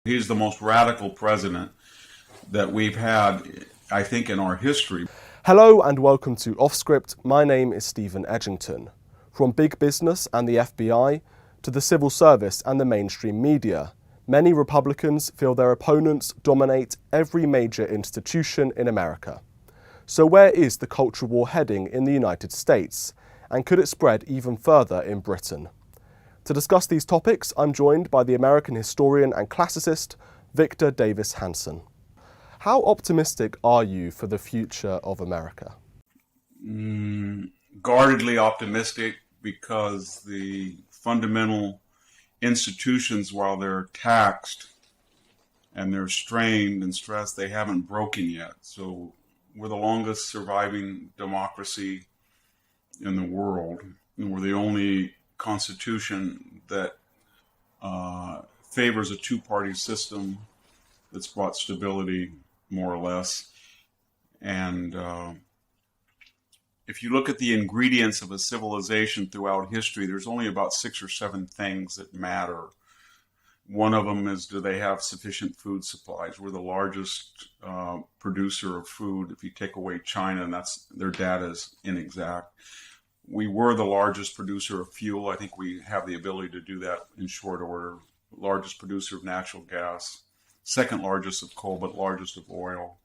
He's the most radical president that we've had, I think, in our history. Hello and welcome to Offscript. My name is Stephen Edgington. From big business and the FBI to the civil service and the mainstream media, many Republicans feel their opponents dominate every major institution in America. So where is the culture war heading in the United States? And could it spread even further in Britain? To discuss these topics, I'm joined by the American historian and classicist Victor Davis Hanson. How optimistic are you for the future of America? Guardedly optimistic, because the fundamental institutions, while they're taxed and they're strained and stressed, they haven't broken yet. So we're the longest surviving democracy in the world, and we're the only constitution that favors a two-party system that's brought stability, more or less. And if you look at the ingredients of a civilization throughout history, there's only about 6 or 7 things that matter. One of them is, do they have sufficient food supplies? We're the largest producer of food. If you take away China, and their data is inexact. We were the largest producer of fuel. I think we have the ability to do that in short order. Largest producer of natural gas, second largest of coal, but largest of oil.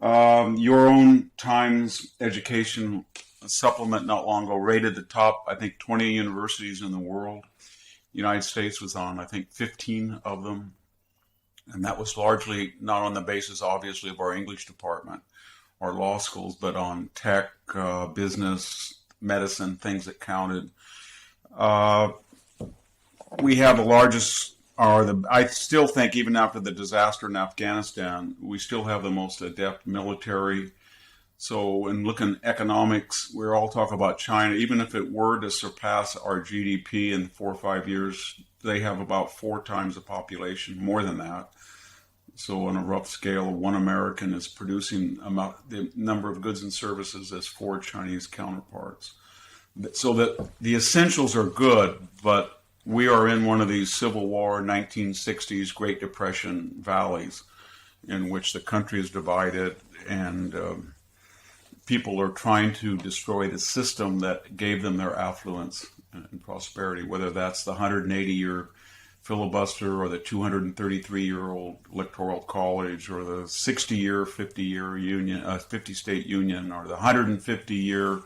Your own Times education supplement not long ago rated the top, I think, 20 universities in the world. The United States was on, I think, 15 of them. And that was largely not on the basis, obviously, of our English department or law schools, but on tech, business, medicine, things that counted. We have the largest, I still think, even after the disaster in Afghanistan, we still have the most adept military. So in looking at economics, we're all talking about China. Even if it were to surpass our GDP in 4 or 5 years, they have about 4 times the population, more than that. So on a rough scale, 1 American is producing the number of goods and services as 4 Chinese counterparts. So that the essentials are good, but we are in one of these Civil War, 1960s, Great Depression valleys in which the country is divided and people are trying to destroy the system that gave them their affluence and prosperity, whether that's the 180-year filibuster or the 233-year-old electoral college or the 60-year, 50-year union, 50-state union, or the 150-year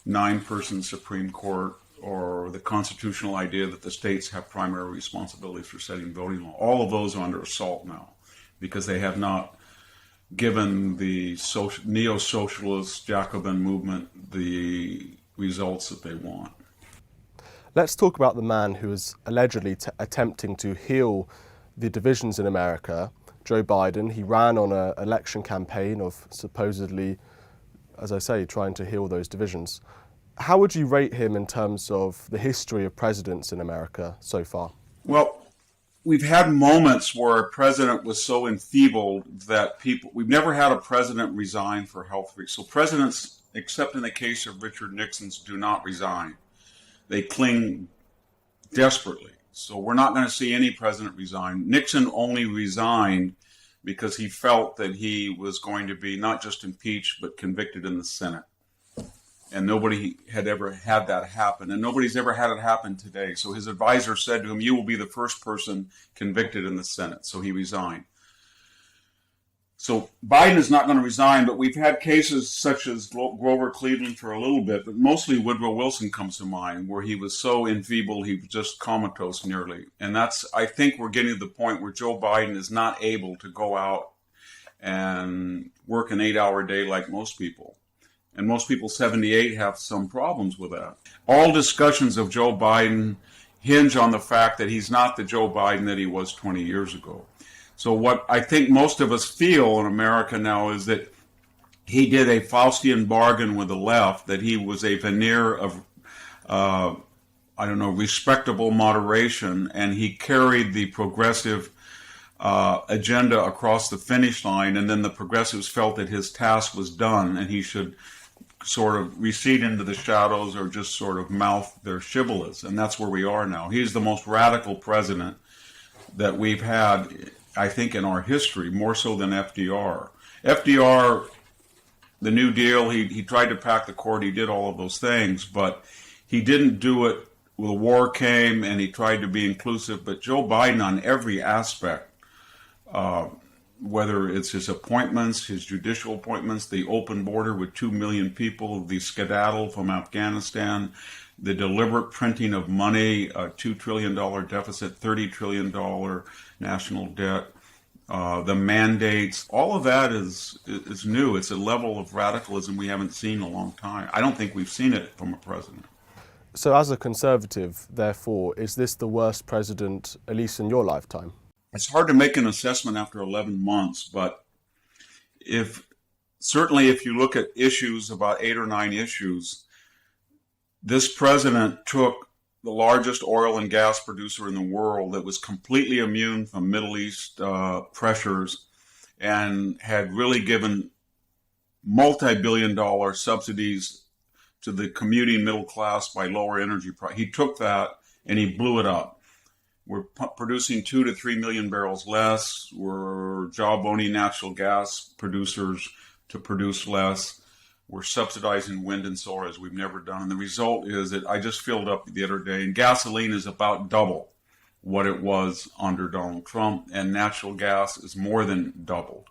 9-person Supreme Court, or the constitutional idea that the states have primary responsibilities for setting voting law. All of those are under assault now because they have not given the neo-socialist Jacobin movement the results that they want. Let's talk about the man who is allegedly attempting to heal the divisions in America, Joe Biden. He ran on an election campaign of supposedly, as I say, trying to heal those divisions. How would you rate him in terms of the history of presidents in America so far? Well, we've had moments where a president was so enfeebled that we've never had a president resign for health reasons. So presidents, except in the case of Richard Nixon's, do not resign. They cling desperately. So we're not going to see any president resign. Nixon only resigned because he felt that he was going to be not just impeached, but convicted in the Senate. And nobody had ever had that happen. And nobody's ever had it happen today. So his advisor said to him, you will be the first person convicted in the Senate. So he resigned. So Biden is not going to resign, but we've had cases such as Grover Cleveland for a little bit, but mostly Woodrow Wilson comes to mind, where he was so enfeebled, he was just comatose nearly. And I think we're getting to the point where Joe Biden is not able to go out and work an 8-hour day like most people. And most people 78 have some problems with that. All discussions of Joe Biden hinge on the fact that he's not the Joe Biden that he was 20 years ago. So what I think most of us feel in America now is that he did a Faustian bargain with the left, that he was a veneer of, respectable moderation, and he carried the progressive agenda across the finish line, and then the progressives felt that his task was done and he should sort of recede into the shadows or just sort of mouth their shibboleths. And that's where we are now. He's the most radical president that we've had, I think, in our history, more so than FDR. FDR, the New Deal, he tried to pack the court, he did all of those things, but he didn't do it. Well, the war came and he tried to be inclusive, but Joe Biden on every aspect, whether it's his appointments, his judicial appointments, the open border with 2 million people, the skedaddle from Afghanistan, the deliberate printing of money, a $2 trillion deficit, $30 trillion national debt, the mandates, all of that is new. It's a level of radicalism we haven't seen in a long time. I don't think we've seen it from a president. So as a Conservative, therefore, is this the worst president, at least in your lifetime? It's hard to make an assessment after 11 months, but certainly if you look at issues, about 8 or 9 issues, this president took the largest oil and gas producer in the world that was completely immune from Middle East pressures and had really given multi-billion-dollar subsidies to the commuting middle class by lower energy price. He took that and he blew it up. We're producing 2 to 3 million barrels less. We're job-owning natural gas producers to produce less. We're subsidizing wind and solar as we've never done. And the result is that I just filled up the other day, and gasoline is about double what it was under Donald Trump, and natural gas is more than doubled.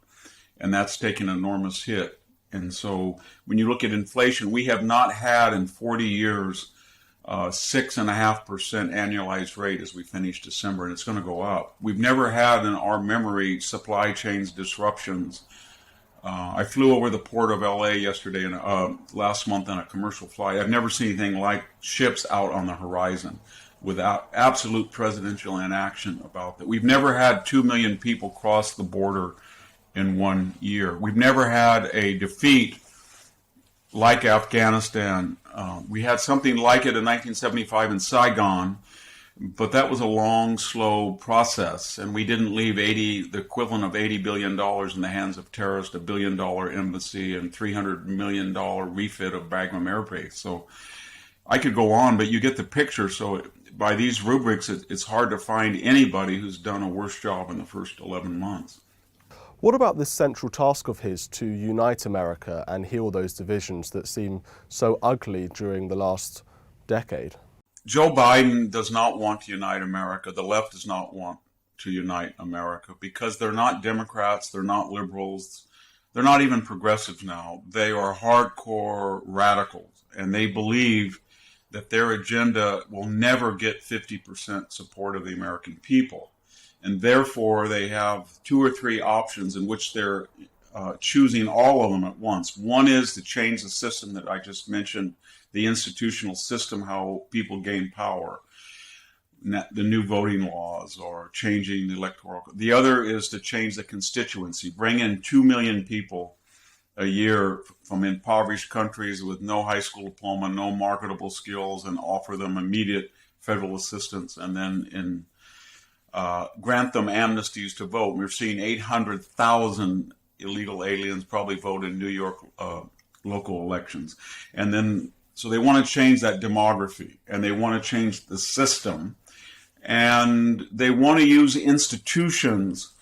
And that's taken an enormous hit. And so when you look at inflation, we have not had in 40 years 6.5% annualized rate as we finish December, and it's going to go up. We've never had in our memory supply chains disruptions. I flew over the port of LA yesterday and last month on a commercial flight. I've never seen anything like ships out on the horizon without absolute presidential inaction about that. We've never had 2 million people cross the border in 1 year. We've never had a defeat like Afghanistan. We had something like it in 1975 in Saigon, but that was a long, slow process, and we didn't leave the equivalent of $80 billion in the hands of terrorists, $1 billion embassy, and $300 million refit of Bagram Air Base. So I could go on, but you get the picture. So by these rubrics, it's hard to find anybody who's done a worse job in the first 11 months. What about this central task of his to unite America and heal those divisions that seem so ugly during the last decade? Joe Biden does not want to unite America. The left does not want to unite America because they're not Democrats, they're not liberals, they're not even progressives now. They are hardcore radicals, and they believe that their agenda will never get 50% support of the American people. And therefore, they have 2 or 3 options in which they're choosing all of them at once. One is to change the system that I just mentioned, the institutional system, how people gain power, the new voting laws, or changing the electoral. The other is to change the constituency, bring in 2 million people a year from impoverished countries with no high school diploma, no marketable skills, and offer them immediate federal assistance, and then grant them amnesties to vote. We're seeing 800,000 illegal aliens probably vote in New York local elections. And then, so they want to change that demography, and they want to change the system, and they want to use institutions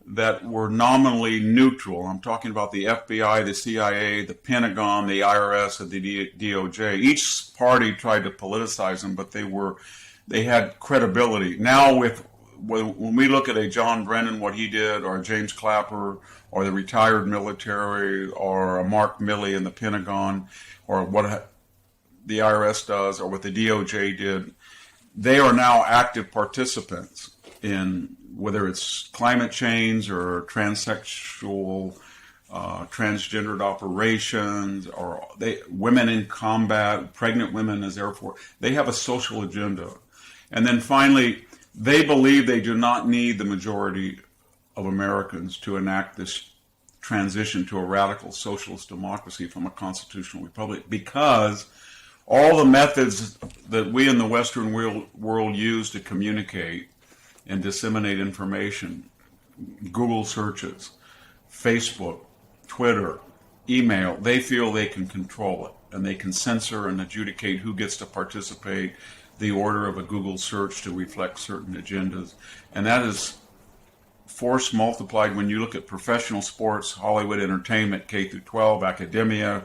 that were nominally neutral. I'm talking about the FBI, the CIA, the Pentagon, the IRS, and the DOJ. Each party tried to politicize them, but they had credibility. Now when we look at a John Brennan, what he did, or James Clapper, or the retired military, or a Mark Milley in the Pentagon, or what the IRS does, or what the DOJ did, they are now active participants in whether it's climate change or transsexual, transgendered operations, or women in combat, pregnant women as Air Force. They have a social agenda. And then finally, they believe they do not need the majority of Americans to enact this transition to a radical socialist democracy from a constitutional republic, because all the methods that we in the Western world use to communicate and disseminate information, Google searches, Facebook, Twitter, email, they feel they can control it, and they can censor and adjudicate who gets to participate, the order of a Google search to reflect certain agendas. And that is force multiplied when you look at professional sports, Hollywood entertainment, K through 12, academia,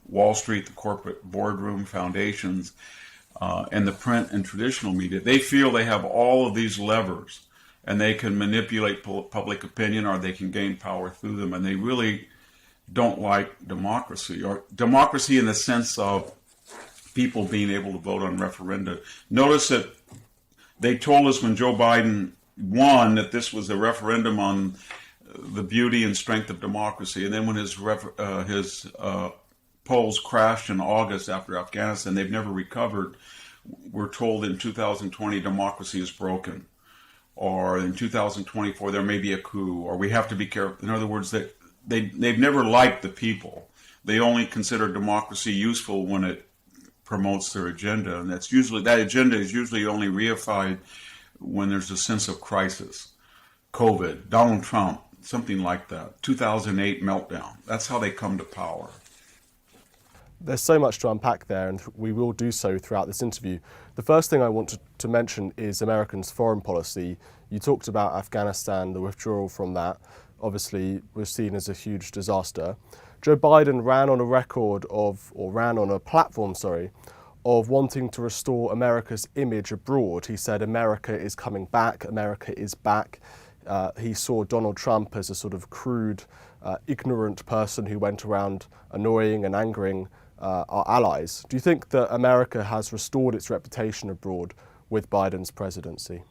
Wall Street, the corporate boardroom, foundations, and the print and traditional media. They feel they have all of these levers and they can manipulate public opinion, or they can gain power through them. And they really don't like democracy, or democracy in the sense of people being able to vote on referenda. Notice that they told us when Joe Biden won that this was a referendum on the beauty and strength of democracy. And then when his polls crashed in August after Afghanistan, they've never recovered. We're told in 2020 democracy is broken, or in 2024 there may be a coup, or we have to be careful. In other words, that they've never liked the people. They only consider democracy useful when it promotes their agenda, and that agenda is usually only reified when there's a sense of crisis. COVID, Donald Trump, something like that. 2008 meltdown. That's how they come to power. There's so much to unpack there, and we will do so throughout this interview. The first thing I want to mention is Americans' foreign policy. You talked about Afghanistan, the withdrawal from that, obviously was seen as a huge disaster. Joe Biden ran on a platform of wanting to restore America's image abroad. He said America is coming back, America is back. He saw Donald Trump as a sort of crude, ignorant person who went around annoying and angering our allies. Do you think that America has restored its reputation abroad with Biden's presidency?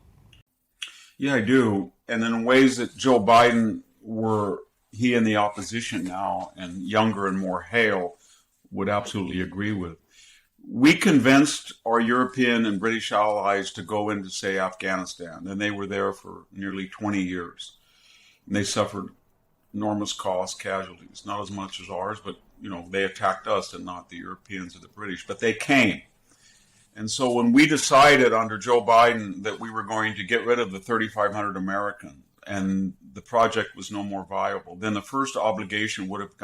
Yeah, I do. And in ways that Joe Biden, were he in the opposition now and younger and more hale, would absolutely agree with. We convinced our European and British allies to go into, say, Afghanistan, and they were there for nearly 20 years. And they suffered enormous costs, casualties, not as much as ours, but they attacked us and not the Europeans or the British, but they came. And so when we decided under Joe Biden that we were going to get rid of the 3,500 Americans and the project was no more viable, then the first obligation would have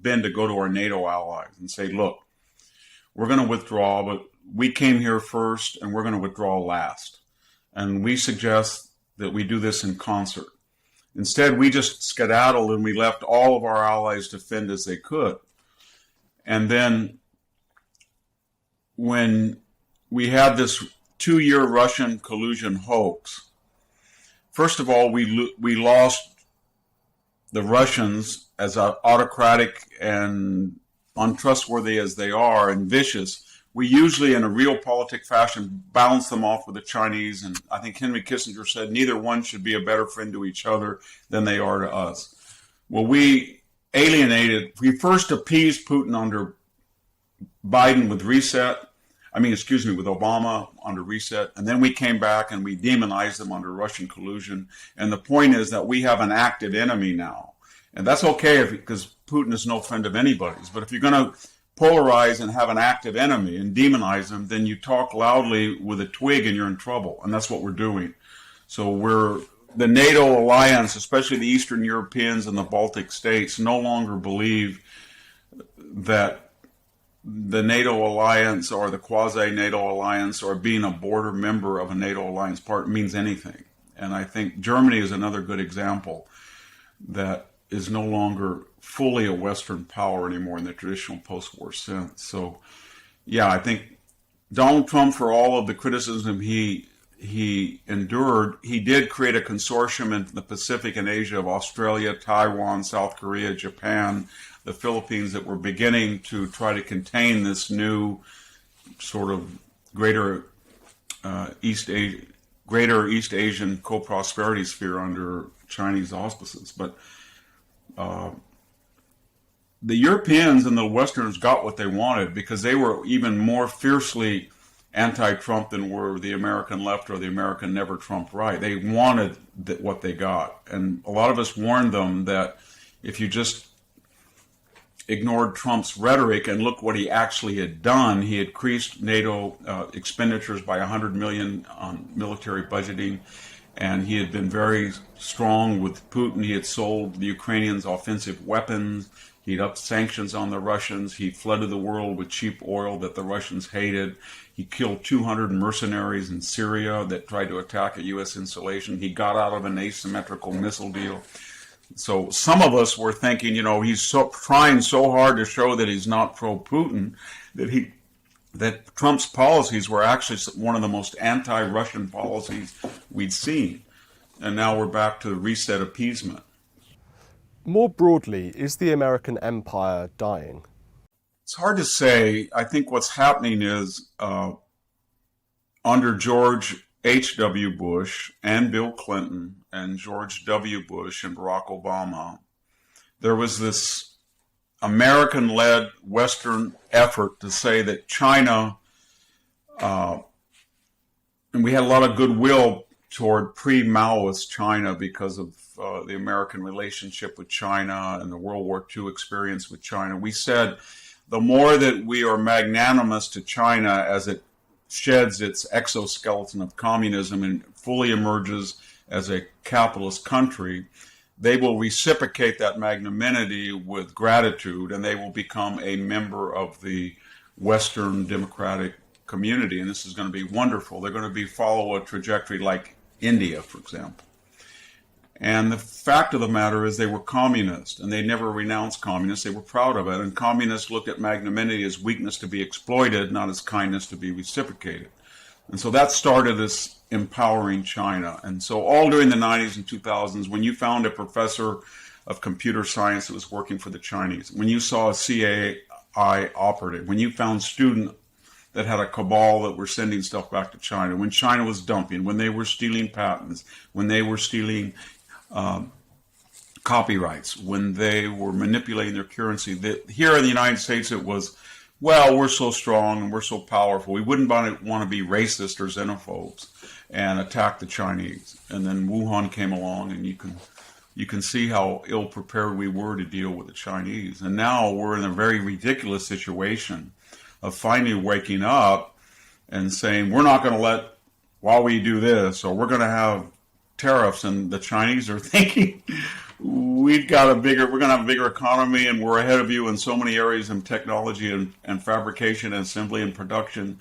been to go to our NATO allies and say, look, we're going to withdraw, but we came here first and we're going to withdraw last. And we suggest that we do this in concert. Instead, we just skedaddled and we left all of our allies to fend as they could. And then when we had this 2-year Russian collusion hoax, first of all, we lost the Russians as autocratic and untrustworthy as they are and vicious. We usually, in a realpolitik fashion, balance them off with the Chinese. And I think Henry Kissinger said neither one should be a better friend to each other than they are to us. Well, we first appeased Putin under Biden with with Obama under reset. And then we came back and we demonized them under Russian collusion. And the point is that we have an active enemy now. And that's okay because Putin is no friend of anybody's. But if you're going to polarize and have an active enemy and demonize them, then you talk loudly with a twig and you're in trouble. And that's what we're doing. So the NATO alliance, especially the Eastern Europeans and the Baltic states, no longer believe that the NATO alliance or the quasi-NATO alliance or being a border member of a NATO alliance part means anything. And I think Germany is another good example that is no longer fully a Western power anymore in the traditional post-war sense. So, yeah, I think Donald Trump, for all of the criticism he endured, he did create a consortium in the Pacific and Asia of Australia, Taiwan, South Korea, Japan, the Philippines that were beginning to try to contain this new sort of greater East Asian co-prosperity sphere under Chinese auspices. But the Europeans and the Westerners got what they wanted because they were even more fiercely anti-Trump than were the American left or the American never Trump right. They wanted what they got. And a lot of us warned them that if you just ignored Trump's rhetoric and look what he actually had done, he had increased NATO expenditures by $100 million on military budgeting. And he had been very strong with Putin. He had sold the Ukrainians offensive weapons. He'd upped sanctions on the Russians. He flooded the world with cheap oil that the Russians hated. He killed 200 mercenaries in Syria that tried to attack a U.S. installation. He got out of an asymmetrical missile deal. So some of us were thinking, he's trying so hard to show that he's not pro-Putin that Trump's policies were actually one of the most anti-Russian policies we'd seen. And now we're back to reset appeasement. More broadly, is the American empire dying? It's hard to say. I think what's happening is under George H.W. Bush and Bill Clinton and George W. Bush and Barack Obama, there was this American-led Western effort to say that China, and we had a lot of goodwill toward pre-Maoist China because of the American relationship with China and the World War II experience with China. We said the more that we are magnanimous to China as it sheds its exoskeleton of communism and fully emerges as a capitalist country, they will reciprocate that magnanimity with gratitude, and they will become a member of the Western democratic community. And this is going to be wonderful. They're going to follow a trajectory like India, for example. And the fact of the matter is they were communist, and they never renounced communists. They were proud of it. And communists looked at magnanimity as weakness to be exploited, not as kindness to be reciprocated. And so that started this empowering China. And so all during the 90s and 2000s, when you found a professor of computer science that was working for the Chinese, when you saw a CIA operative, when you found students that had a cabal that were sending stuff back to China, when China was dumping, when they were stealing patents, when they were stealing copyrights, when they were manipulating their currency. Here in the United States, it was, well, we're so strong and we're so powerful. We wouldn't want to be racist or xenophobes and attack the Chinese. And then Wuhan came along, and you can see how ill prepared we were to deal with the Chinese. And now we're in a very ridiculous situation of finally waking up and saying, we're not going to let Huawei do this, or we're going to have tariffs. And the Chinese are thinking, we're going to have a bigger economy, and we're ahead of you in so many areas in technology and fabrication and assembly and production.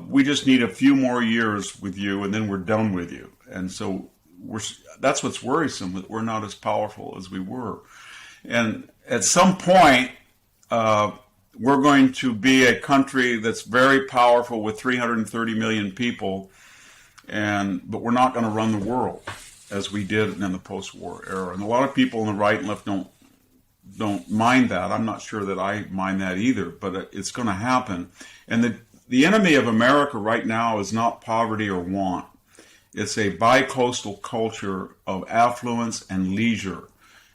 We just need a few more years with you, and then we're done with you. And so that's what's worrisome, that we're not as powerful as we were. And at some point, we're going to be a country that's very powerful with 330 million people, but we're not going to run the world as we did in the post-war era. And a lot of people on the right and left don't mind that. I'm not sure that I mind that either, but it's going to happen. And the enemy of America right now is not poverty or want. It's a bi-coastal culture of affluence and leisure.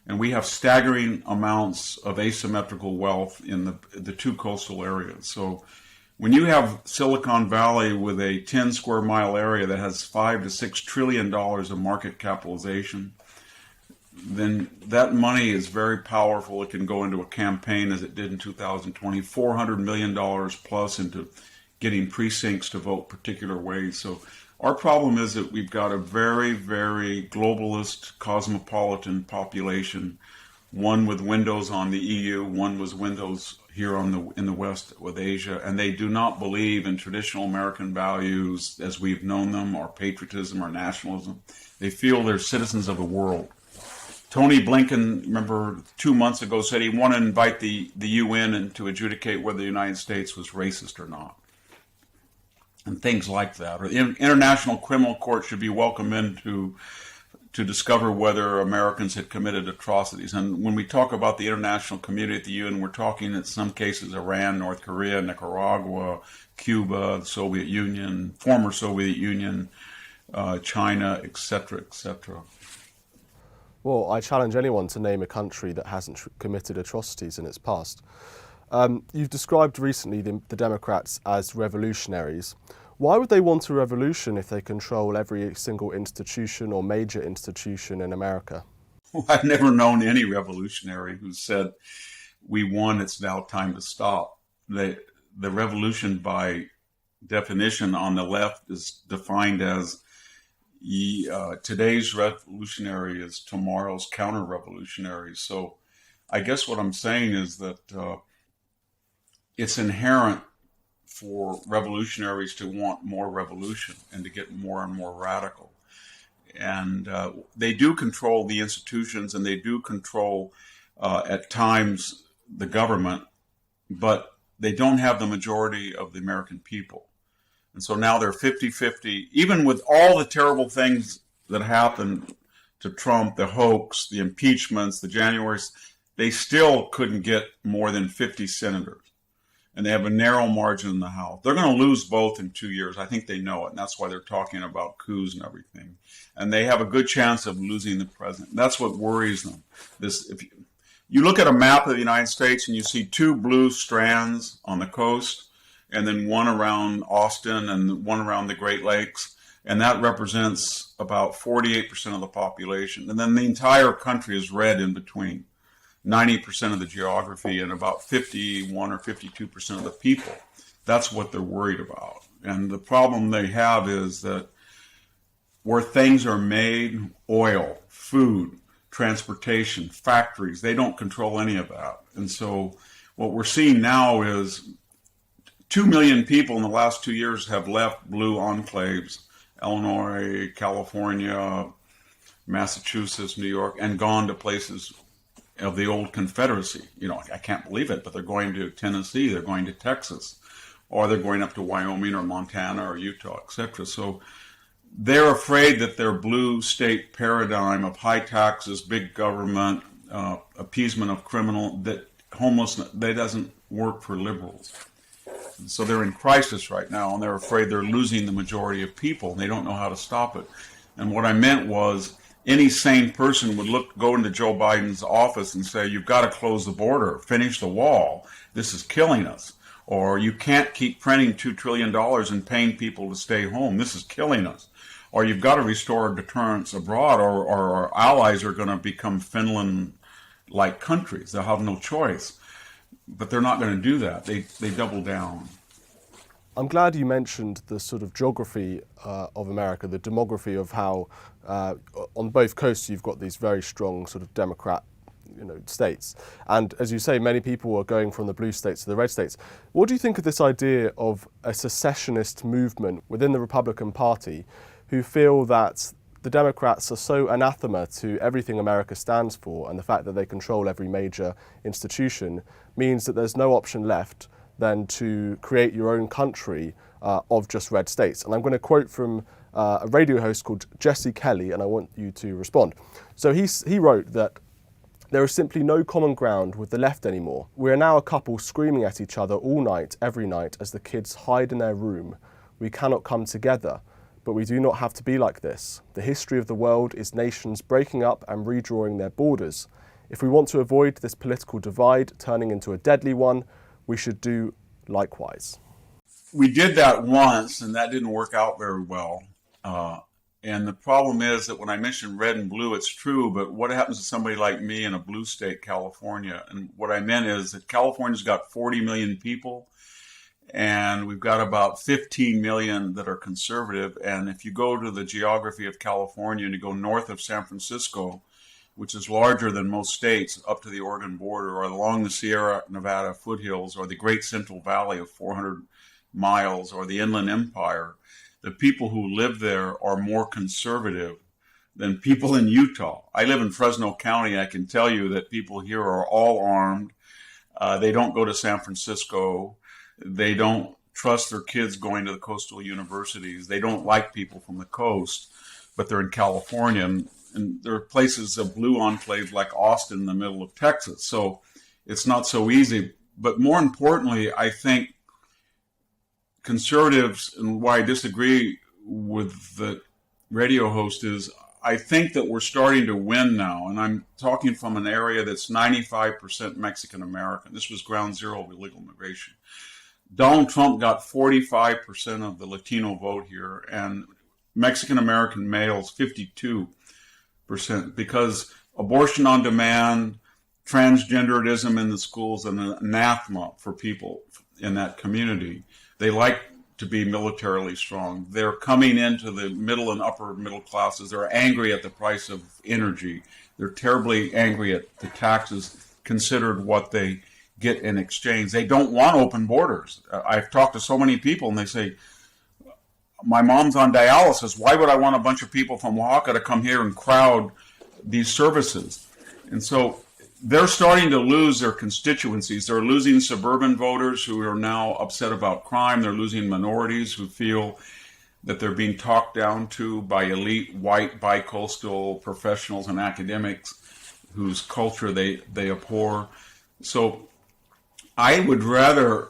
And we have staggering amounts of asymmetrical wealth in the two coastal areas. So when you have Silicon Valley with a 10 square mile area that has $5 to $6 trillion of market capitalization, then that money is very powerful. It can go into a campaign, as it did in 2020, $400 million plus into getting precincts to vote particular ways. So our problem is that we've got a very, very globalist, cosmopolitan population, one with windows on the EU, one with windows here in the West with Asia, and they do not believe in traditional American values as we've known them, or patriotism or nationalism. They feel they're citizens of the world. Tony Blinken, remember 2 months ago, said he wanted to invite the UN and to adjudicate whether the United States was racist or not. And things like that. Or the International Criminal Court should be welcome in to discover whether Americans had committed atrocities. And when we talk about the international community at the UN, we're talking in some cases Iran, North Korea, Nicaragua, Cuba, the Soviet Union, former Soviet Union, China, etc., etc. Well, I challenge anyone to name a country that hasn't committed atrocities in its past. You've described recently the Democrats as revolutionaries. Why would they want a revolution if they control every single institution or major institution in America? Well, I've never known any revolutionary who said, we won, it's now time to stop. The revolution, by definition on the left, is defined as today's revolutionary is tomorrow's counter-revolutionary. So I guess what I'm saying is that it's inherent for revolutionaries to want more revolution and to get more and more radical. And they do control the institutions, and they do control, at times, the government, but they don't have the majority of the American people. And so now they're 50-50, even with all the terrible things that happened to Trump, the hoax, the impeachments, the January, they still couldn't get more than 50 senators. And they have a narrow margin in the House. They're going to lose both in 2 years. I think they know it, and that's why they're talking about coups and everything. And they have a good chance of losing the president. That's what worries them. If you look at a map of the United States and you see two blue strands on the coast, and then one around Austin and one around the Great Lakes, and that represents about 48% of the population. And then the entire country is red in between. 90% of the geography and about 51 or 52% of the people. That's what they're worried about. And the problem they have is that where things are made, oil, food, transportation, factories, they don't control any of that. And so what we're seeing now is 2 million people in the last 2 years have left blue enclaves, Illinois, California, Massachusetts, New York, and gone to places of the old Confederacy. I can't believe it, but they're going to Tennessee, they're going to Texas, or they're going up to Wyoming or Montana or Utah, etc. So they're afraid that their blue state paradigm of high taxes, big government, appeasement of criminal, that homelessness, that doesn't work for liberals. And so they're in crisis right now, and they're afraid they're losing the majority of people, and they don't know how to stop it. And what I meant was, any sane person would go into Joe Biden's office and say, you've got to close the border, finish the wall. This is killing us. Or you can't keep printing $2 trillion and paying people to stay home. This is killing us. Or you've got to restore deterrence abroad, or our allies are going to become Finland-like countries. They'll have no choice. But they're not going to do that. They double down. I'm glad you mentioned the sort of geography of America, the demography of how on both coasts you've got these very strong sort of Democrat states. And as you say, many people are going from the blue states to the red states. What do you think of this idea of a secessionist movement within the Republican Party who feel that the Democrats are so anathema to everything America stands for, and the fact that they control every major institution means that there's no option left than to create your own country of just red states? And I'm going to quote from a radio host called Jesse Kelly, and I want you to respond. So he wrote that there is simply no common ground with the left anymore. We are now a couple screaming at each other all night, every night, as the kids hide in their room. We cannot come together, but we do not have to be like this. The history of the world is nations breaking up and redrawing their borders. If we want to avoid this political divide turning into a deadly one, we should do likewise. We did that once, and that didn't work out very well. And the problem is that when I mentioned red and blue, it's true, but what happens to somebody like me in a blue state, California? And what I meant is that California's got 40 million people, and we've got about 15 million that are conservative. And if you go to the geography of California and you go north of San Francisco, which is larger than most states, up to the Oregon border, or along the Sierra Nevada foothills, or the Great Central Valley of 400 miles, or the Inland Empire, the people who live there are more conservative than people in Utah. I live in Fresno County. I can tell you that people here are all armed. They don't go to San Francisco. They don't trust their kids going to the coastal universities. They don't like people from the coast, but they're in California. And there are places of blue enclave like Austin in the middle of Texas. So it's not so easy. But more importantly, I think conservatives, and why I disagree with the radio host, is I think that we're starting to win now. And I'm talking from an area that's 95% Mexican American. This was ground zero of illegal immigration. Donald Trump got 45% of the Latino vote here, and Mexican American males 52%, because abortion on demand, transgenderism in the schools, and an anathema for people in that community. They like to be militarily strong. They're coming into the middle and upper middle classes. They're angry at the price of energy. They're terribly angry at the taxes considered what they get in exchange. They don't want open borders. I've talked to so many people, and they say, my mom's on dialysis. Why would I want a bunch of people from Oaxaca to come here and crowd these services? And so they're starting to lose their constituencies. They're losing suburban voters who are now upset about crime. They're losing minorities who feel that they're being talked down to by elite white bi-coastal professionals and academics whose culture they abhor. So I would rather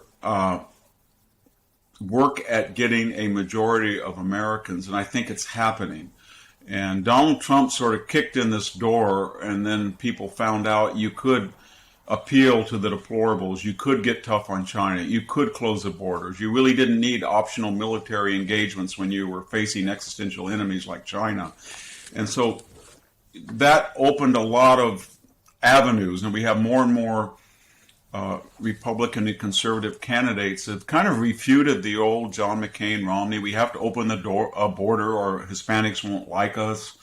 work at getting a majority of Americans, and I think it's happening. And Donald Trump sort of kicked in this door, and then people found out you could appeal to the deplorables. You could get tough on China. You could close the borders. You really didn't need optional military engagements when you were facing existential enemies like China. And so that opened a lot of avenues, and we have more and more Republican and conservative candidates have kind of refuted the old John McCain, Romney. We have to open the border or Hispanics won't like us.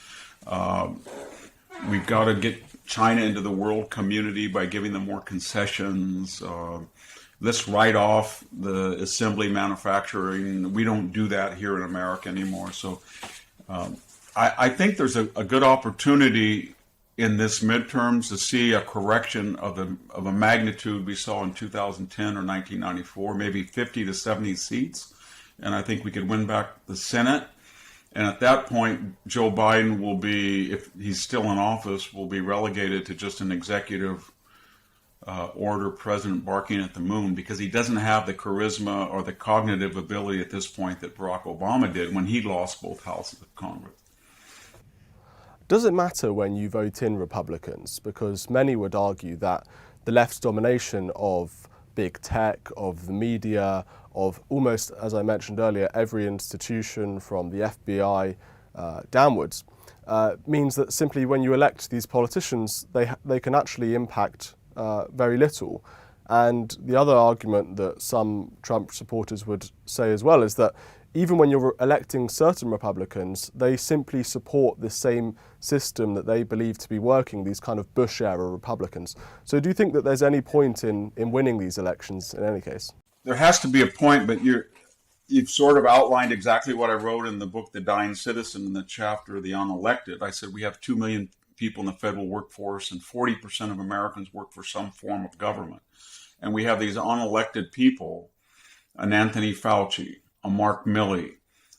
We've got to get China into the world community by giving them more concessions. Let's write off the assembly manufacturing. We don't do that here in America anymore. So I think there's a good opportunity in this midterms to see a correction of a magnitude we saw in 2010 or 1994, maybe 50 to 70 seats. And I think we could win back the Senate. And at that point, Joe Biden will be, if he's still in office, will be relegated to just an executive order president barking at the moon, because he doesn't have the charisma or the cognitive ability at this point that Barack Obama did when he lost both houses of Congress. Does it matter when you vote in Republicans? Because many would argue that the left's domination of big tech, of the media, of almost, as I mentioned earlier, every institution from the FBI downwards, means that simply when you elect these politicians, they can actually impact very little. And the other argument that some Trump supporters would say as well is that even when you're electing certain Republicans, they simply support the same system that they believe to be working, these kind of Bush-era Republicans. So do you think that there's any point in winning these elections in any case? There has to be a point, but you've sort of outlined exactly what I wrote in the book, The Dying Citizen, in the chapter, The Unelected. I said we have 2 million people in the federal workforce, and 40% of Americans work for some form of government. And we have these unelected people, an Anthony Fauci, a Mark Milley,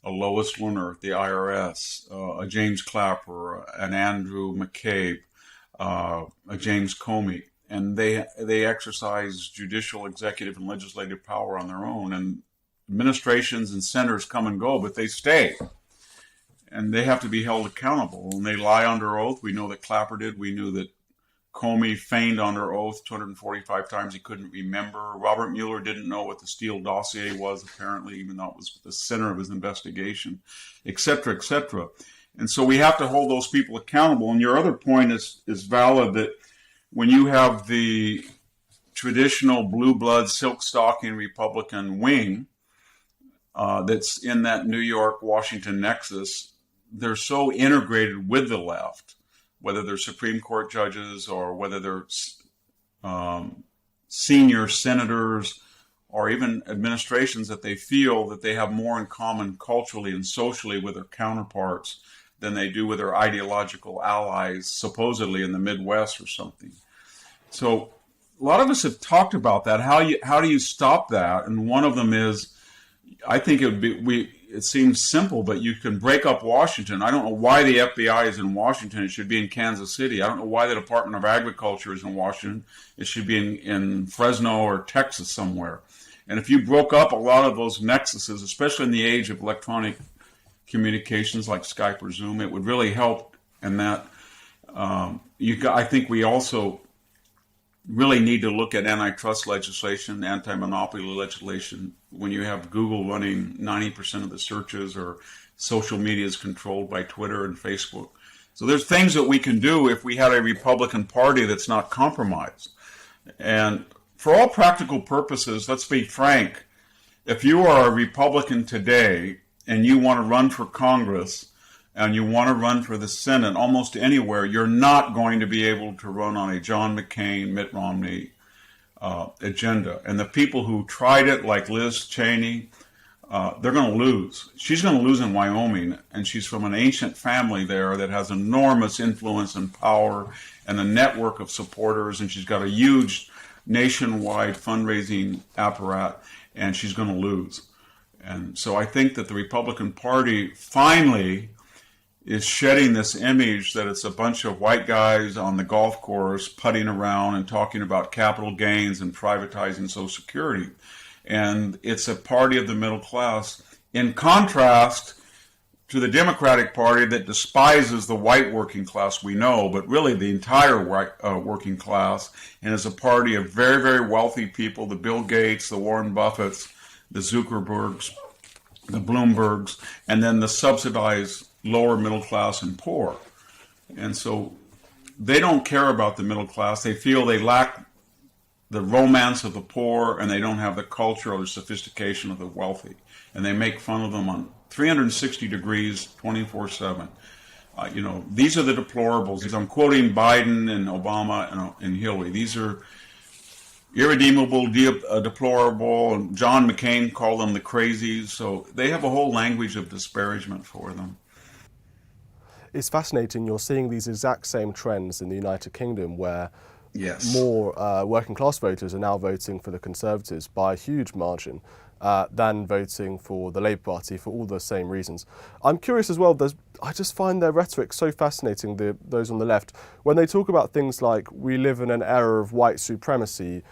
a Lois Lerner at the IRS, a James Clapper, an Andrew McCabe, a James Comey. And they exercise judicial, executive, and legislative power on their own. And administrations and senators come and go, but they stay. And they have to be held accountable. And they lie under oath. We know that Clapper did. We knew that Comey feigned under oath 245 times he couldn't remember. Robert Mueller didn't know what the Steele dossier was, apparently, even though it was the center of his investigation, et cetera, et cetera. And so we have to hold those people accountable. And your other point is valid, that when you have the traditional blue blood, silk stocking Republican wing that's in that New York-Washington nexus, they're so integrated with the left, whether they're Supreme Court judges or whether they're senior senators or even administrations, that they feel that they have more in common culturally and socially with their counterparts than they do with their ideological allies, supposedly in the Midwest or something. So a lot of us have talked about that. How do you stop that? And one of them is, I think it seems simple, but you can break up Washington. I don't know why the FBI is in Washington. It should be in Kansas City. I don't know why the Department of Agriculture is in Washington. It should be in Fresno or Texas somewhere. And if you broke up a lot of those nexuses, especially in the age of electronic communications like Skype or Zoom, it would really help in that. I think we also really need to look at antitrust legislation, anti-monopoly legislation. When you have Google running 90% of the searches, or social media is controlled by Twitter and Facebook. So there's things that we can do if we had a Republican Party that's not compromised. And for all practical purposes, let's be frank, if you are a Republican today and you want to run for Congress and you want to run for the Senate almost anywhere, you're not going to be able to run on a John McCain, Mitt Romney, agenda. And the people who tried it, like Liz Cheney, they're going to lose. She's going to lose in Wyoming, and she's from an ancient family there that has enormous influence and power and a network of supporters, and she's got a huge nationwide fundraising apparatus, and she's going to lose. And so I think that the Republican Party finally is shedding this image that it's a bunch of white guys on the golf course putting around and talking about capital gains and privatizing Social Security. And it's a party of the middle class, in contrast to the Democratic Party that despises the white working class, we know, but really the entire white working class, and is a party of very, very wealthy people, the Bill Gates, the Warren Buffetts, the Zuckerbergs, the Bloombergs, and then the subsidized lower middle class and poor. And so they don't care about the middle class. They feel they lack the romance of the poor, and they don't have the culture or the sophistication of the wealthy. And they make fun of them on 360 degrees, 24/7. These are the deplorables. I'm quoting Biden and Obama and Hillary. These are irredeemable, deplorable, and John McCain called them the crazies. So they have a whole language of disparagement for them. It's fascinating. You're seeing these exact same trends in the United Kingdom, where Yes. more working class voters are now voting for the Conservatives by a huge margin than voting for the Labour Party for all the same reasons. I'm curious as well, I just find their rhetoric so fascinating, those on the left, when they talk about things like, we live in an era of white supremacy,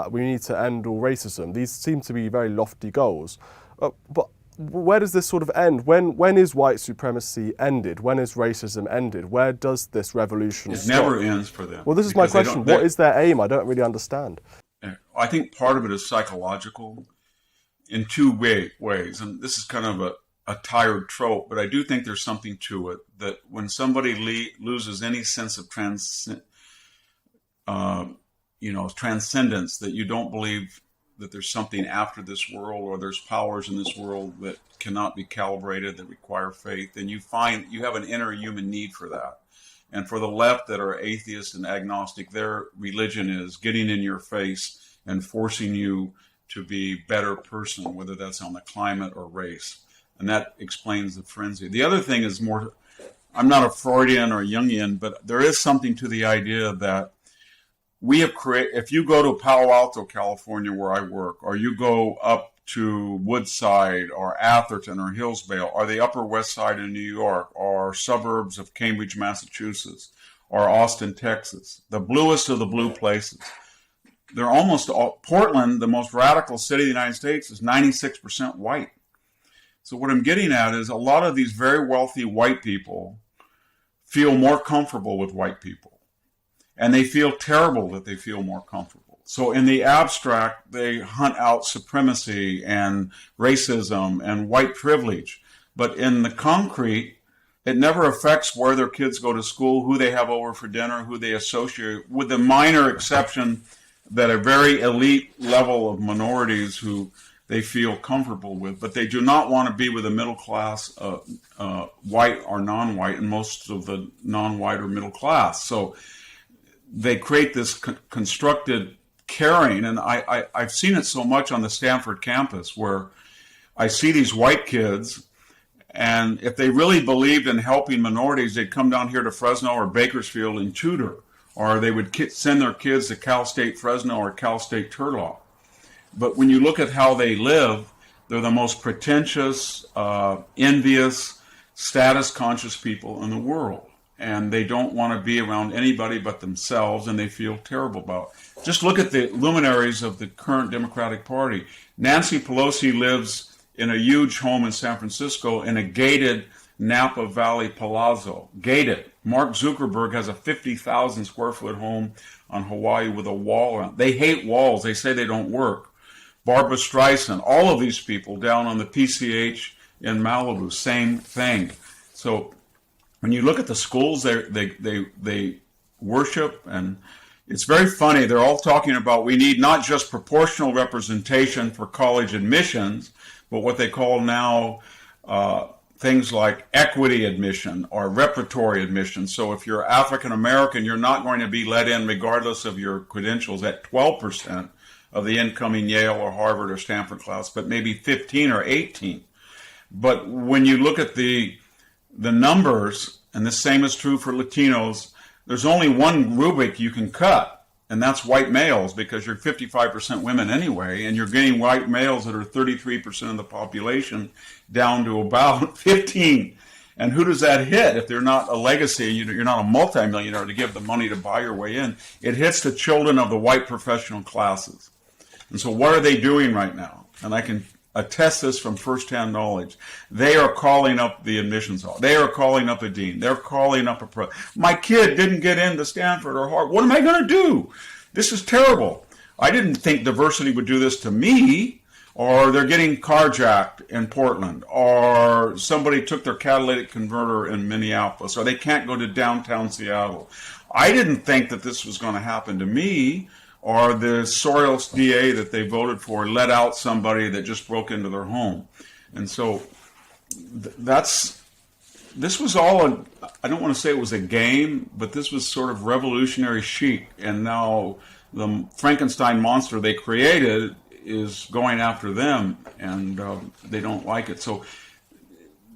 we need to end all racism. These seem to be very lofty goals. But where does this sort of end? When is white supremacy ended? When is racism ended? Where does this revolution stop? It never ends for them. Well, this is my question. What is their aim? I don't really understand. I think part of it is psychological in two ways. And this is kind of a tired trope, but I do think there's something to it, that when somebody loses any sense of transcendence, that you don't believe that there's something after this world, or there's powers in this world that cannot be calibrated, that require faith, then you find you have an inner human need for that. And for the left that are atheists and agnostic, their religion is getting in your face and forcing you to be a better person, whether that's on the climate or race. And that explains the frenzy. The other thing is more, I'm not a Freudian or Jungian, but there is something to the idea that we have created, if you go to Palo Alto, California, where I work, or you go up to Woodside or Atherton or Hillsdale, or the Upper West Side in New York, or suburbs of Cambridge, Massachusetts, or Austin, Texas, the bluest of the blue places, they're almost all, Portland, the most radical city of the United States, is 96% white. So what I'm getting at is a lot of these very wealthy white people feel more comfortable with white people. And they feel terrible that they feel more comfortable. So in the abstract, they hunt out supremacy and racism and white privilege. But in the concrete, it never affects where their kids go to school, who they have over for dinner, who they associate, with the minor exception that a very elite level of minorities who they feel comfortable with. But they do not want to be with a middle class, white or non-white, and most of the non-white are middle class. So they create this constructed caring, and I've seen it so much on the Stanford campus, where I see these white kids, and if they really believed in helping minorities, they'd come down here to Fresno or Bakersfield and tutor, or they would send their kids to Cal State Fresno or Cal State Turlock. But when you look at how they live, they're the most pretentious, envious, status-conscious people in the world. And they don't want to be around anybody but themselves, and they feel terrible about it. Just look at the luminaries of the current Democratic Party. Nancy Pelosi lives in a huge home in San Francisco in a gated Napa Valley palazzo. Gated. Mark Zuckerberg has a 50,000 square foot home on Hawaii with a wall around. They hate walls. They say they don't work. Barbara Streisand, all of these people down on the PCH in Malibu, same thing. So when you look at the schools, they worship, and it's very funny. They're all talking about we need not just proportional representation for college admissions, but what they call now things like equity admission or repertory admission. So if you're African American, you're not going to be let in regardless of your credentials at 12%. of the incoming Yale or Harvard or Stanford class, but maybe 15 or 18. But when you look at the numbers, and the same is true for Latinos, there's only one rubric you can cut, and that's white males, because you're 55% women anyway, and you're getting white males that are 33% of the population down to about 15. And who does that hit if they're not a legacy? You're not a multimillionaire to give the money to buy your way in. It hits the children of the white professional classes. And so what are they doing right now? And I can attest this from firsthand knowledge. They are calling up the admissions office. They are calling up a dean. They're calling up a my kid didn't get into Stanford or Harvard. What am I going to do? This is terrible. I didn't think diversity would do this to me. Or they're getting carjacked in Portland, or somebody took their catalytic converter in Minneapolis, or they can't go to downtown Seattle. I didn't think that this was going to happen to me, or the Soros DA that they voted for let out somebody that just broke into their home. And so this was all, I don't want to say it was a game, but this was sort of revolutionary chic. And now the Frankenstein monster they created is going after them, and they don't like it. So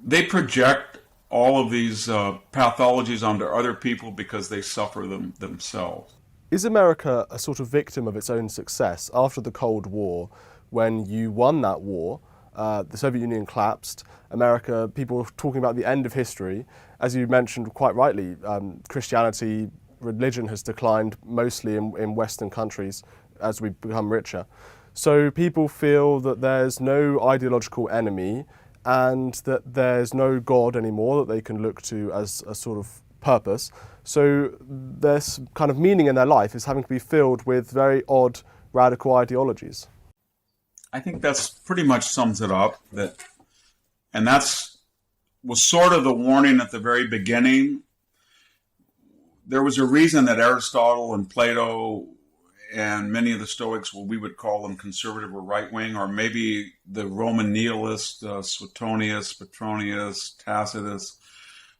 they project all of these pathologies onto other people because they suffer them themselves. Is America a sort of victim of its own success? After the Cold War, when you won that war, the Soviet Union collapsed, America, people were talking about the end of history. As you mentioned quite rightly, Christianity, religion has declined mostly in Western countries as we become richer. So people feel that there's no ideological enemy and that there's no God anymore that they can look to as a sort of purpose. So this kind of meaning in their life is having to be filled with very odd, radical ideologies. I think that's pretty much sums it up. And that's was sort of the warning at the very beginning. There was a reason that Aristotle and Plato and many of the Stoics, well, we would call them conservative or right-wing, or maybe the Roman nihilists, Suetonius, Petronius, Tacitus,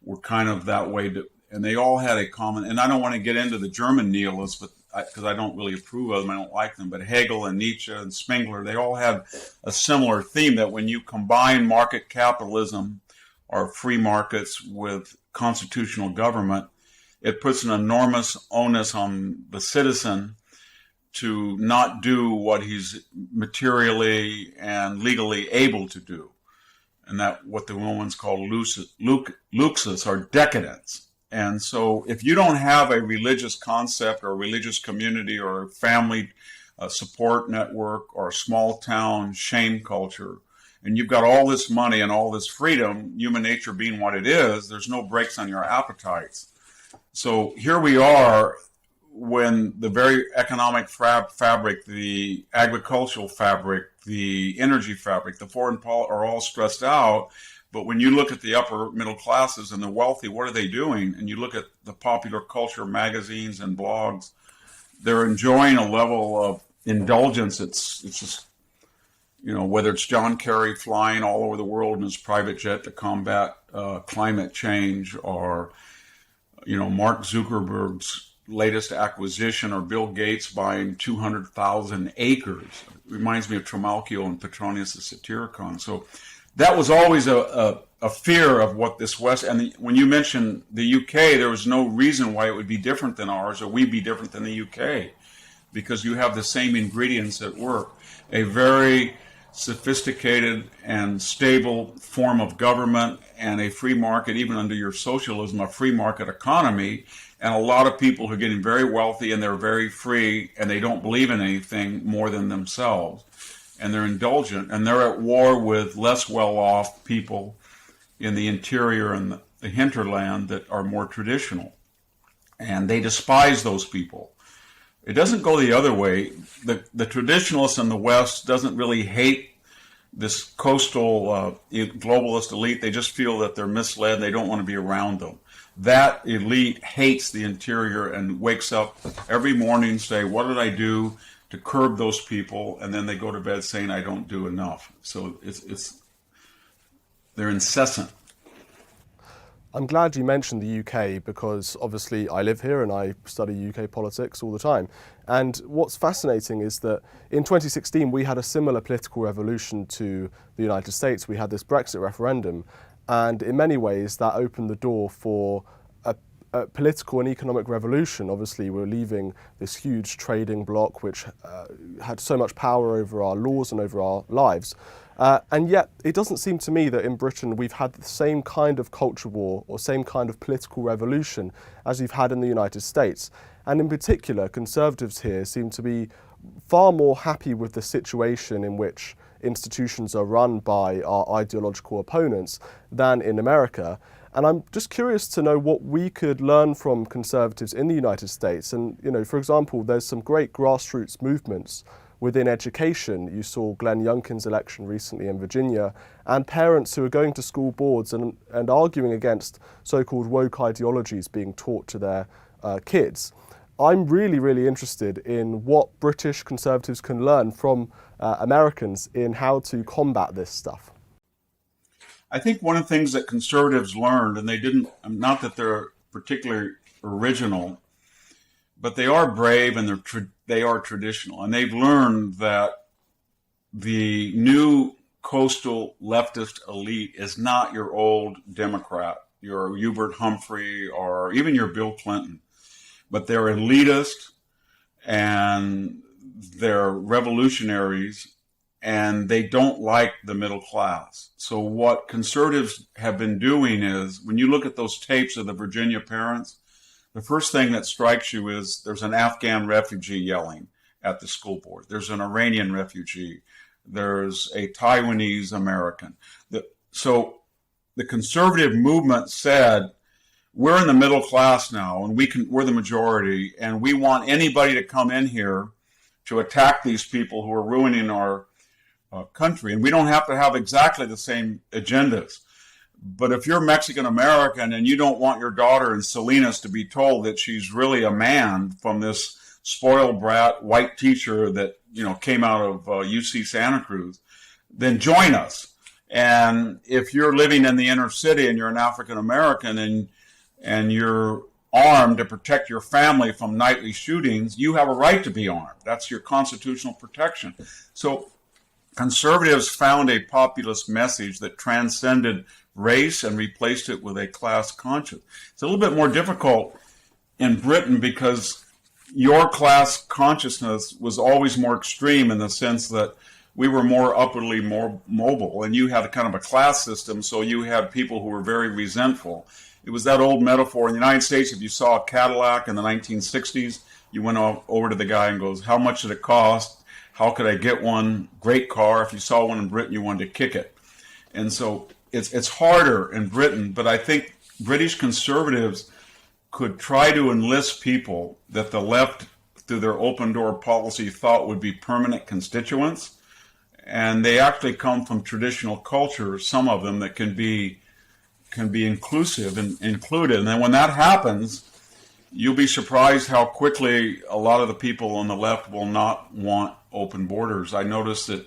were kind of that way. And they all had a common, and I don't want to get into the German nihilists, but because I don't really approve of them, I don't like them, but Hegel and Nietzsche and Spengler, they all had a similar theme, that when you combine market capitalism or free markets with constitutional government, it puts an enormous onus on the citizen to not do what he's materially and legally able to do. And that what the Romans call luxus, or decadence. And so if you don't have a religious concept or a religious community or a family support network or a small town shame culture, and you've got all this money and all this freedom, human nature being what it is, there's no brakes on your appetites. So here we are, when the very economic fabric, the agricultural fabric, the energy fabric, the foreign policy are all stressed out. But when you look at the upper middle classes and the wealthy, what are they doing? And you look at the popular culture magazines and blogs, they're enjoying a level of indulgence. It's just, whether it's John Kerry flying all over the world in his private jet to combat climate change, or, Mark Zuckerberg's latest acquisition, or Bill Gates buying 200,000 acres. It reminds me of Trimalchio and Petronius the Satyricon. So that was always a fear of what this West, and when you mentioned the UK, there was no reason why it would be different than ours, or we'd be different than the UK, because you have the same ingredients at work. A very sophisticated and stable form of government, and a free market, even under your socialism, a free market economy, and a lot of people who are getting very wealthy, and they're very free, and they don't believe in anything more than themselves. And they're indulgent, and they're at war with less well-off people in the interior and the hinterland that are more traditional. And they despise those people. It doesn't go the other way. The traditionalists in the West doesn't really hate this coastal globalist elite. They just feel that they're misled. They don't want to be around them. That elite hates the interior and wakes up every morning saying, what did I do to curb those people? And then they go to bed saying, I don't do enough. So they're incessant. I'm glad you mentioned the UK because obviously I live here and I study UK politics all the time. And what's fascinating is that in 2016 we had a similar political revolution to the United States. We had this Brexit referendum, and in many ways that opened the door for a political and economic revolution. Obviously, we're leaving this huge trading bloc which had so much power over our laws and over our lives. And yet, it doesn't seem to me that in Britain we've had the same kind of culture war or same kind of political revolution as we've had in the United States. And in particular, Conservatives here seem to be far more happy with the situation in which institutions are run by our ideological opponents than in America. And I'm just curious to know what we could learn from Conservatives in the United States. And, for example, there's some great grassroots movements within education. You saw Glenn Youngkin's election recently in Virginia, and parents who are going to school boards and arguing against so-called woke ideologies being taught to their kids. I'm really, really interested in what British Conservatives can learn from Americans in how to combat this stuff. I think one of the things that conservatives learned, and they didn't, not that they're particularly original, but they are brave and they are traditional. And they've learned that the new coastal leftist elite is not your old Democrat, your Hubert Humphrey, or even your Bill Clinton, but they're elitist and they're revolutionaries, and they don't like the middle class. So what conservatives have been doing is, when you look at those tapes of the Virginia parents, the first thing that strikes you is there's an Afghan refugee yelling at the school board. There's an Iranian refugee. There's a Taiwanese American. So the conservative movement said, we're in the middle class now, and we're the majority, and we want anybody to come in here to attack these people who are ruining our country. And we don't have to have exactly the same agendas. But if you're Mexican American and you don't want your daughter in Salinas to be told that she's really a man from this spoiled brat white teacher that came out of UC Santa Cruz, then join us. And if you're living in the inner city and you're an African American and you're armed to protect your family from nightly shootings, you have a right to be armed. That's your constitutional protection. So conservatives found a populist message that transcended race and replaced it with a class conscience. It's a little bit more difficult in Britain because your class consciousness was always more extreme in the sense that we were more upwardly more mobile, and you had a kind of a class system, so you had people who were very resentful. It was that old metaphor in the United States. If you saw a Cadillac in the 1960s, you went over to the guy and goes, how much did it cost? How could I get one? Great car. If you saw one in Britain, you wanted to kick it. And so it's harder in Britain, but I think British conservatives could try to enlist people that the left, through their open door policy, thought would be permanent constituents. And they actually come from traditional cultures, some of them, that can be inclusive and included. And then when that happens, you'll be surprised how quickly a lot of the people on the left will not want open borders. I noticed that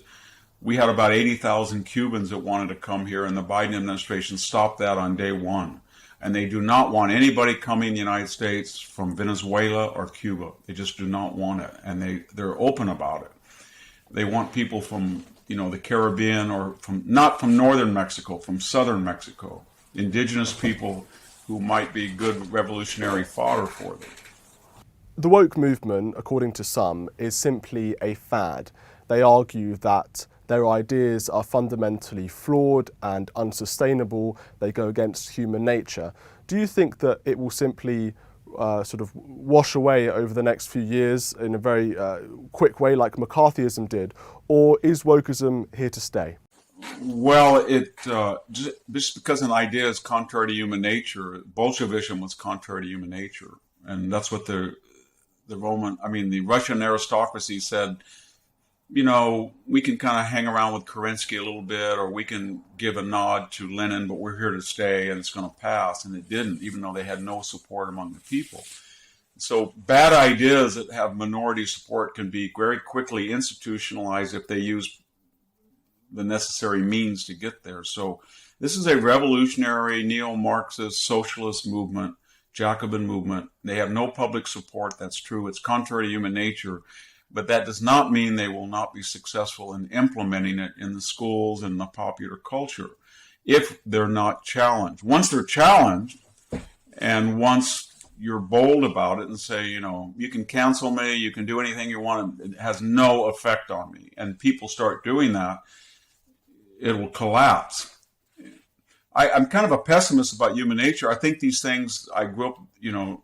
we had about 80,000 Cubans that wanted to come here, and the Biden administration stopped that on day one. And they do not want anybody coming in the United States from Venezuela or Cuba. They just do not want it, and they're open about it. They want people from the Caribbean, or not from northern Mexico, from southern Mexico, indigenous people who might be good revolutionary fodder for them. The woke movement, according to some, is simply a fad. They argue that their ideas are fundamentally flawed and unsustainable. They go against human nature. Do you think that it will simply sort of wash away over the next few years in a very quick way like McCarthyism did? Or is wokeism here to stay? Well, just because an idea is contrary to human nature, Bolshevism was contrary to human nature. And that's what the Russian aristocracy said, we can kind of hang around with Kerensky a little bit, or we can give a nod to Lenin, but we're here to stay and it's going to pass. And it didn't, even though they had no support among the people. So bad ideas that have minority support can be very quickly institutionalized if they use the necessary means to get there. So This is a revolutionary neo-Marxist socialist movement, Jacobin movement. They have no public support. That's true. It's contrary to human nature. But that does not mean they will not be successful in implementing it in the schools and the popular culture if they're not challenged. Once they're challenged, and once you're bold about it and say, you can cancel me, you can do anything you want, it has no effect on me, and people start doing that, it will collapse. I'm kind of a pessimist about human nature. I think these things, I grew up,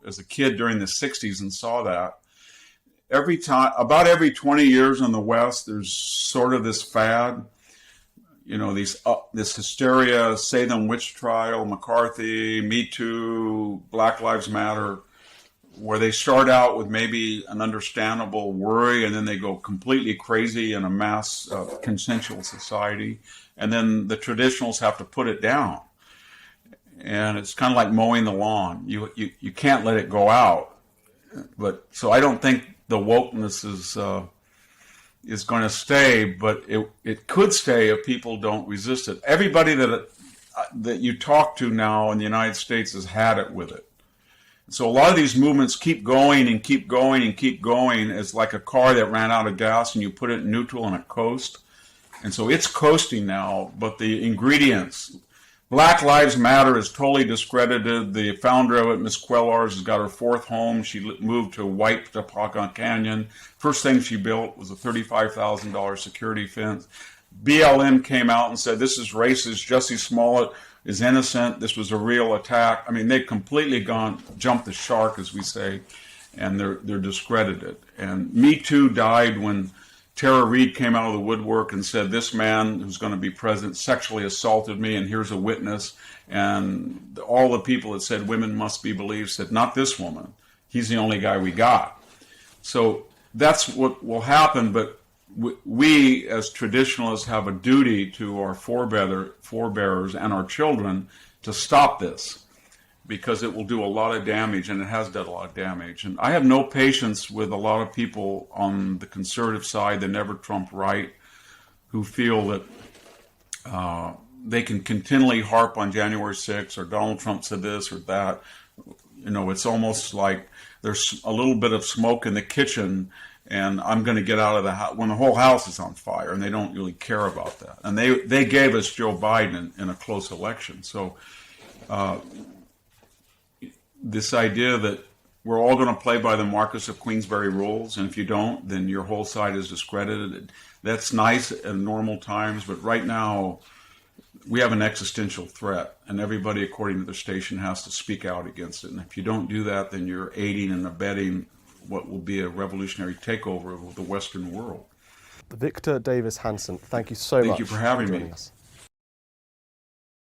as a kid during the 60s and saw that. About every 20 years in the West, there's sort of this fad, this hysteria, Salem witch trial, McCarthy, Me Too, Black Lives Matter, where they start out with maybe an understandable worry, and then they go completely crazy in a mass consensual society, and then the traditionals have to put it down. And it's kind of like mowing the lawn. You can't let it go out. So I don't think the wokeness is going to stay, but it could stay if people don't resist it. Everybody that you talk to now in the United States has had it with it. So a lot of these movements keep going and keep going and keep going. It's like a car that ran out of gas and you put it in neutral and it coasts. And so it's coasting now, but the ingredients, Black Lives Matter is totally discredited. The founder of it, Ms. Quellars, has got her fourth home. She moved to White Topanga Canyon. First thing she built was a $35,000 security fence. BLM came out and said, this is racist. Jussie Smollett is innocent. This was a real attack. I mean, they've completely jumped the shark, as we say, and they're discredited. And Me Too died when Tara Reid came out of the woodwork and said, this man who's going to be president sexually assaulted me, and here's a witness. And all the people that said women must be believed said, not this woman. He's the only guy we got. So that's what will happen, but we as traditionalists have a duty to our forebearers and our children to stop this, because it will do a lot of damage, and it has done a lot of damage. And I have no patience with a lot of people on the conservative side, the never Trump right, who feel that they can continually harp on January 6th or Donald Trump said this or that. It's almost like there's a little bit of smoke in the kitchen, and I'm going to get out of the house when the whole house is on fire, and they don't really care about that. And they gave us Joe Biden in a close election. So this idea that we're all going to play by the Marquess of Queensberry rules, and if you don't, then your whole side is discredited. That's nice in normal times, but right now we have an existential threat, and everybody, according to the station, has to speak out against it. And if you don't do that, then you're aiding and abetting what will be a revolutionary takeover of the Western world. Victor Davis Hanson, thank you so much. Thank you for having me. Joining us.